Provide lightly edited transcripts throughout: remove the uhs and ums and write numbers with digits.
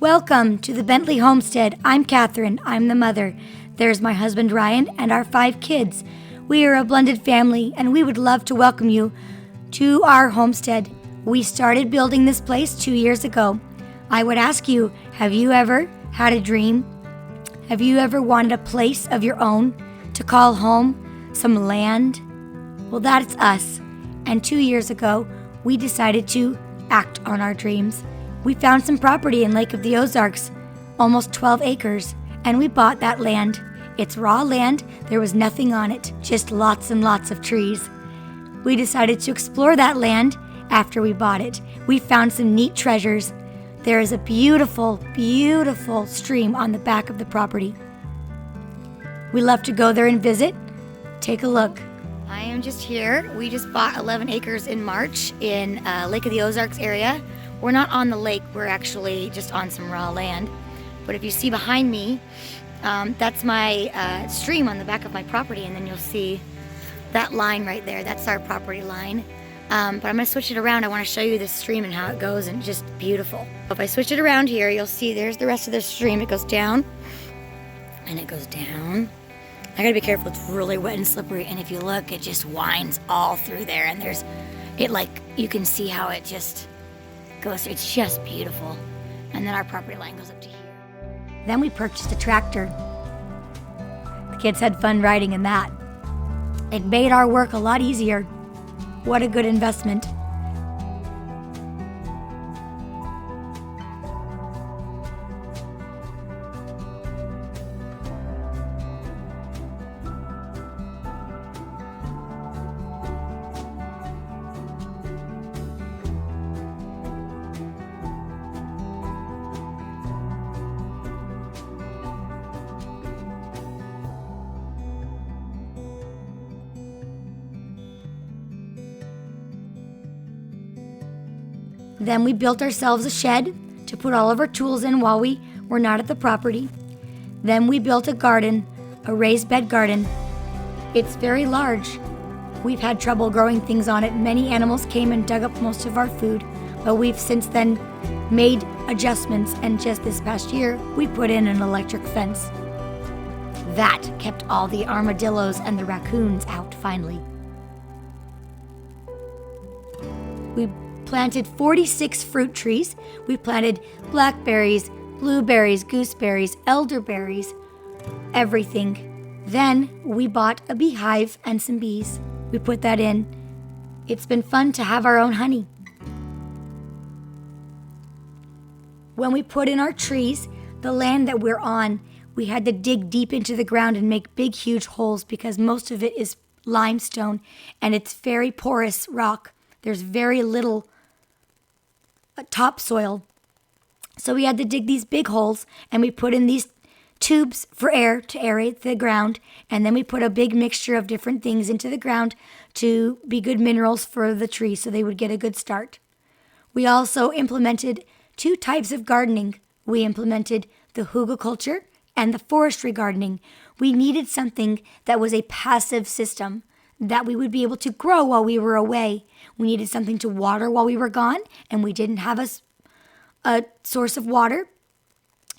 Welcome to the Bentley Homestead. I'm Catherine. I'm the mother. There's my husband Ryan and our 5 kids. We are a blended family and we would love to welcome you to our homestead. We started building this place 2 years ago. I would ask you, have you ever had a dream? Have you ever wanted a place of your own to call home, some land? Well, that's us. And 2 years ago, we decided to act on our dreams. We found some property in Lake of the Ozarks, almost 12 acres, and we bought that land. It's raw land. There was nothing on it, just lots and lots of trees. We decided to explore that land after we bought it. We found some neat treasures. There is a beautiful, beautiful stream on the back of the property. We love to go there and visit. Take a look. I am just here. We just bought 11 acres in March in Lake of the Ozarks area. We're not on the lake, we're actually just on some raw land. But if you see behind me, that's my stream on the back of my property, and then you'll see that line right there. That's our property line. But I'm gonna switch it around. I wanna show you this stream and how it goes, and just beautiful. If I switch it around here, you'll see there's the rest of the stream. It goes down, and it goes down. I gotta be careful, it's really wet and slippery, and if you look, it just winds all through there, and you can see how it just goes through. It's just beautiful. And then our property line goes up to here. Then we purchased a tractor. The kids had fun riding in that. It made our work a lot easier. What a good investment. Then we built ourselves a shed to put all of our tools in while we were not at the property. Then we built a garden, a raised bed garden. It's very large. We've had trouble growing things on it. Many animals came and dug up most of our food, but we've since then made adjustments, and just this past year, we put in an electric fence. That kept all the armadillos and the raccoons out finally. We planted 46 fruit trees. We planted blackberries, blueberries, gooseberries, elderberries, everything. Then we bought a beehive and some bees. We put that in. It's been fun to have our own honey. When we put in our trees, the land that we're on, we had to dig deep into the ground and make big, huge holes because most of it is limestone and it's very porous rock. There's very little topsoil. So we had to dig these big holes, and we put in these tubes for air to aerate the ground, and then we put a big mixture of different things into the ground to be good minerals for the trees so they would get a good start. We also implemented 2 types of gardening. We implemented the hugelkultur and the forestry gardening. We needed something that was a passive system that we would be able to grow while we were away. We needed something to water while we were gone, and we didn't have a source of water.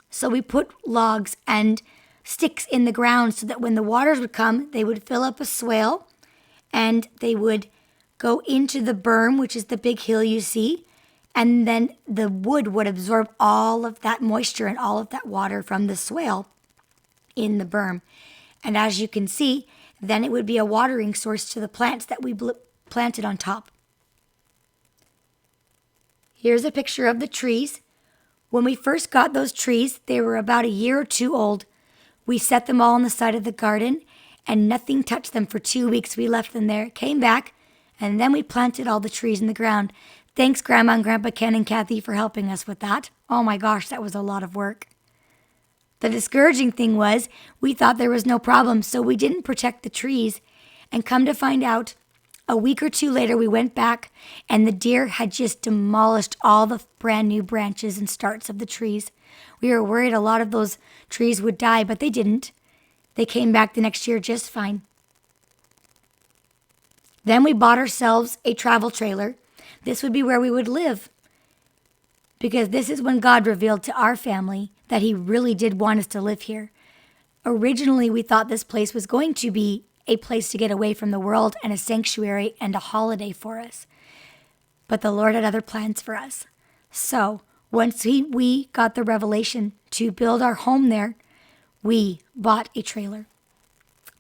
So we put logs and sticks in the ground so that when the waters would come, they would fill up a swale, and they would go into the berm, which is the big hill you see, and then the wood would absorb all of that moisture and all of that water from the swale in the berm. And as you can see, then it would be a watering source to the plants that we planted on top. Here's a picture of the trees. When we first got those trees, they were about a year or 2 old. We set them all on the side of the garden, and nothing touched them for 2 weeks. We left them there, came back, and then we planted all the trees in the ground. Thanks, Grandma and Grandpa Ken and Kathy, for helping us with that. Oh my gosh, that was a lot of work. The discouraging thing was we thought there was no problem, so we didn't protect the trees. And come to find out, a week or 2 later, we went back, and the deer had just demolished all the brand new branches and starts of the trees. We were worried a lot of those trees would die, but they didn't. They came back the next year just fine. Then we bought ourselves a travel trailer. This would be where we would live. because this is when God revealed to our family that he really did want us to live here. Originally, we thought this place was going to be a place to get away from the world and a sanctuary and a holiday for us. But the Lord had other plans for us. So once we got the revelation to build our home there, we bought a trailer.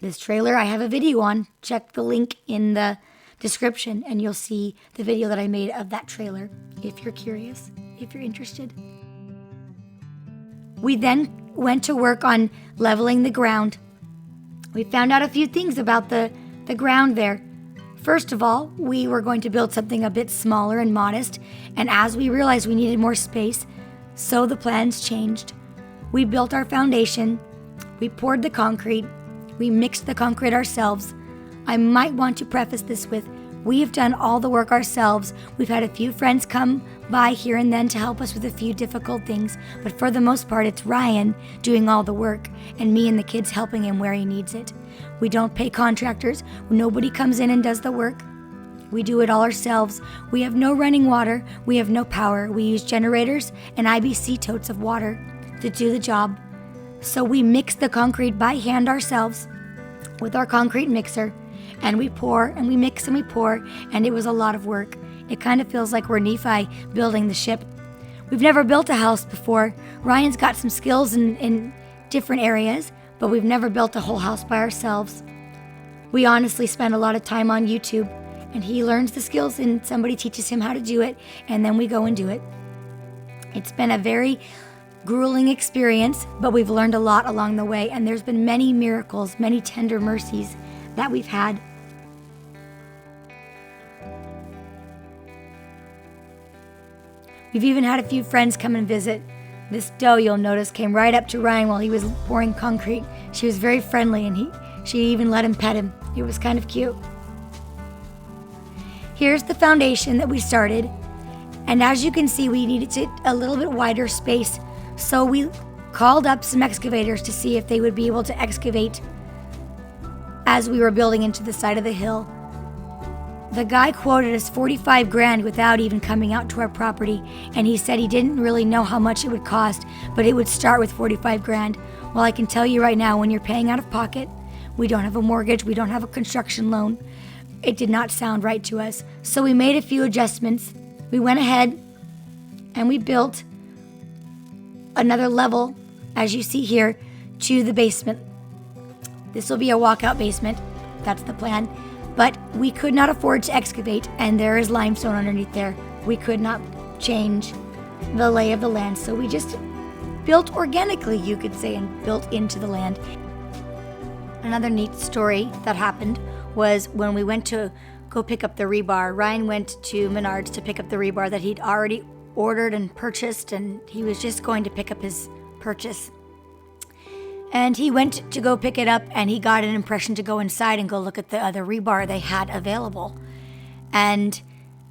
This trailer I have a video on. Check the link in the description and you'll see the video that I made of that trailer if you're curious, if you're interested. We then went to work on leveling the ground. We found out a few things about the ground there. First of all, we were going to build something a bit smaller and modest, and as we realized we needed more space, so the plans changed. We built our foundation, we poured the concrete, we mixed the concrete ourselves. I might want to preface this with, we have done all the work ourselves. We've had a few friends come by here and then to help us with a few difficult things, but for the most part, it's Ryan doing all the work and me and the kids helping him where he needs it. We don't pay contractors. Nobody comes in and does the work. We do it all ourselves. We have no running water. We have no power. We use generators and IBC totes of water to do the job. So we mix the concrete by hand ourselves with our concrete mixer. And we pour and we mix and we pour, and it was a lot of work. It kind of feels like we're Nephi building the ship. We've never built a house before. Ryan's got some skills in different areas, but we've never built a whole house by ourselves. We honestly spend a lot of time on YouTube, and he learns the skills and somebody teaches him how to do it, and then we go and do it. It's been a very grueling experience, but we've learned a lot along the way, and there's been many miracles, many tender mercies that we've had. We've even had a few friends come and visit. This doe, you'll notice, came right up to Ryan while he was pouring concrete. She was very friendly, and she even let him pet him. It was kind of cute. Here's the foundation that we started, and as you can see, we needed a little bit wider space, so we called up some excavators to see if they would be able to excavate as we were building into the side of the hill. The guy quoted us $45,000 without even coming out to our property, and he said he didn't really know how much it would cost, but it would start with $45,000. Well, I can tell you right now, when you're paying out of pocket, we don't have a mortgage, we don't have a construction loan, it did not sound right to us. So we made a few adjustments. We went ahead and we built another level, as you see here, to the basement. This will be a walkout basement. That's the plan. But we could not afford to excavate, and there is limestone underneath there. We could not change the lay of the land, so we just built organically, you could say, and built into the land. Another neat story that happened was when we went to go pick up the rebar. Ryan went to Menards to pick up the rebar that he'd already ordered and purchased, and he was just going to pick up his purchase. And he went to go pick it up, and he got an impression to go inside and go look at the other rebar they had available. And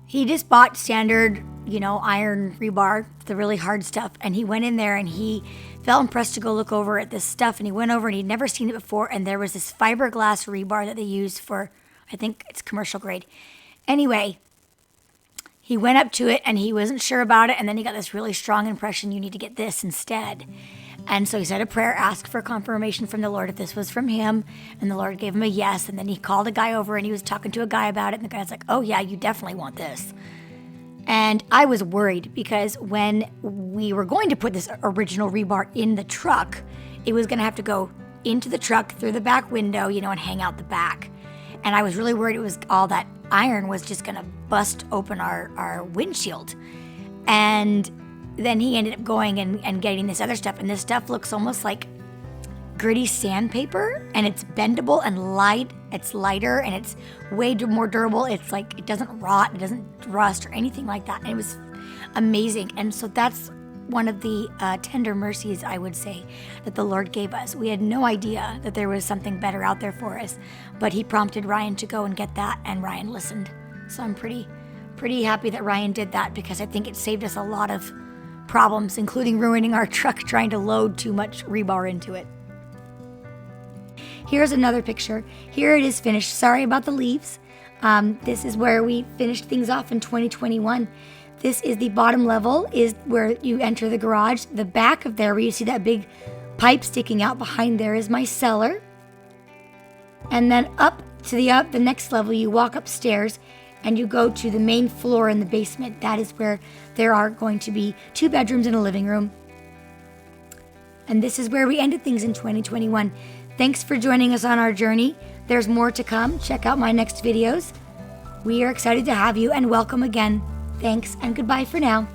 he just bought standard, iron rebar, the really hard stuff. And he went in there and he felt impressed to go look over at this stuff. And he went over and he'd never seen it before. And there was this fiberglass rebar that they use for, I think it's commercial grade. Anyway, he went up to it and he wasn't sure about it. And then he got this really strong impression, you need to get this instead. And so he said a prayer, asked for confirmation from the Lord if this was from him. And the Lord gave him a yes. And then he called a guy over and he was talking to a guy about it. And the guy's like, oh yeah, you definitely want this. And I was worried because when we were going to put this original rebar in the truck, it was going to have to go into the truck through the back window, and hang out the back. And I was really worried it was all that iron was just going to bust open our windshield. And then he ended up going and getting this other stuff. And this stuff looks almost like gritty sandpaper, and it's bendable and light. It's lighter and it's way more durable. It's like, it doesn't rot, it doesn't rust or anything like that. And it was amazing. And so that's one of the tender mercies, I would say, that the Lord gave us. We had no idea that there was something better out there for us, but he prompted Ryan to go and get that, and Ryan listened. So I'm pretty happy that Ryan did that, because I think it saved us a lot of problems, including ruining our truck trying to load too much rebar into it. Here's another picture. Here it is finished. Sorry about the leaves. This is where we finished things off in 2021. This is the bottom level, is where you enter the garage. The back of there, where you see that big pipe sticking out behind there, is my cellar. And then up to the next level, you walk upstairs and you go to the main floor in the basement. That is where there are going to be 2 bedrooms and a living room. And this is where we ended things in 2021. Thanks for joining us on our journey. There's more to come. Check out my next videos. We are excited to have you, and welcome again. Thanks and goodbye for now.